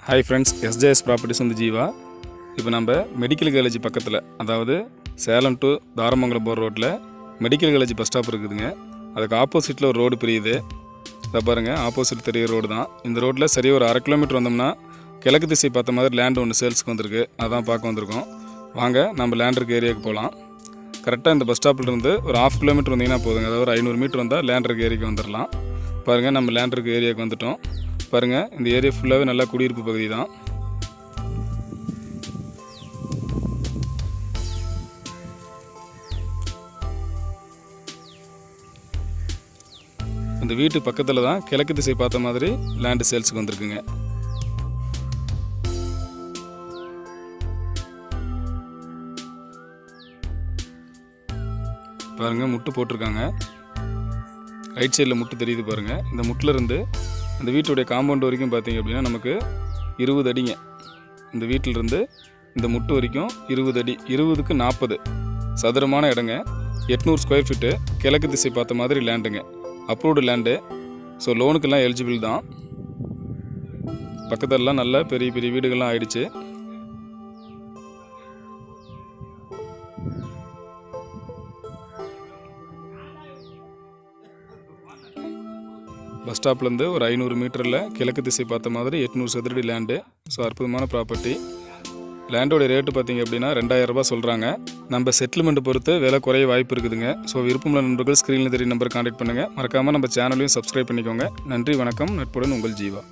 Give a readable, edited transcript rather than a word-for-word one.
Hi friends, SJS Properties வந்து ஜீவா. இப்போ நம்ம மெடிக்கல் காலேஜ் பக்கத்தில், அதாவது சேலம் டு தாரமங்கலம் போகிற ரோட்டில் மெடிக்கல் காலேஜ் பஸ் ஸ்டாப் இருக்குதுங்க. அதுக்கு ஆப்போசிட்டில் ஒரு ரோடு பிரியுது. அதை பாருங்கள், ஆப்போசிட் தெரிய ரோடு தான். இந்த ரோட்டில் சரியாக ஒரு 1/2 கிலோமீட்டர் வந்தோம்னா கிழக்கு திசை பார்த்த மாதிரி லேண்ட் ஒன்று சேல்ஸுக்கு வந்திருக்கு. அதான் பார்க்க வந்திருக்கோம். வாங்க நம்ம லேண்ட் இருக்க ஏரியாவுக்கு போகலாம். கரெக்டாக இந்த பஸ் ஸ்டாப்லேருந்து ஒரு 1/2 கிலோமீட்டர் வந்தீங்கன்னா போதுங்க. அதாவது ஒரு 500 மீட்டர் வந்தால் லேண்ட் இருக்க ஏரியாவுக்கு வந்துடலாம். பாருங்கள், நம்ம லேண்ட் இருக்க ஏரியாவுக்கு வந்துட்டோம். பாருங்கள், இந்த ஏரியா ஃபுல்லாகவே நல்லா குடியிருப்பு பகுதி தான். இந்த வீட்டு பக்கத்தில் தான் கிழக்கு திசை பார்த்த மாதிரி லேண்டு சேல்ஸுக்கு வந்திருக்குங்க. பாருங்கள், முட்டு போட்டிருக்காங்க. ரைட் சைடில் முட்டு தெரியுது பாருங்கள். இந்த முட்டிலேருந்து இந்த வீட்டுடைய காம்பவுண்ட் வரைக்கும் பார்த்தீங்க அப்படின்னா நமக்கு 20 அடிங்க. இந்த வீட்டிலிருந்து இந்த முட்டு வரைக்கும் 20 அடி, 20க்கு 40 சதுரமான இடங்க. 800 ஸ்கொயர் ஃபீட்டு, கிழக்கு திசை பார்த்த மாதிரி லேண்டுங்க. Approved land. ஸோ லோனுக்கெல்லாம் எலிஜிபிள் தான். பக்கத்திலலாம் நல்ல பெரிய பெரிய வீடுகள்லாம் ஆயிடுச்சு. பஸ் ஸ்டாப்லேருந்து ஒரு 500 மீட்டரில் கிழக்கு திசை பார்த்த மாதிரி 800 சதுரடி லேண்டு. ஸோ அற்புதமான ப்ராப்பர்ட்டி. லேண்டோட ரேட்டு பார்த்திங்க அப்படின்னா 2000 ரூபாய் சொல்கிறாங்க. நம்ம செட்டில்மெண்ட் பொறுத்து விலை குறைய வாய்ப்பு இருக்குதுங்க. ஸோ விருப்பமுள்ள நண்பர்கள் ஸ்க்ரீனில் தெரிய நம்பர் கான்டாக்ட் பண்ணுங்கள். மறக்காமல் நம்ம சேனலையும் சப்ஸ்கிரைப் பண்ணிக்கோங்க. நன்றி, வணக்கம். நட்புடன் உங்கள் ஜீவா.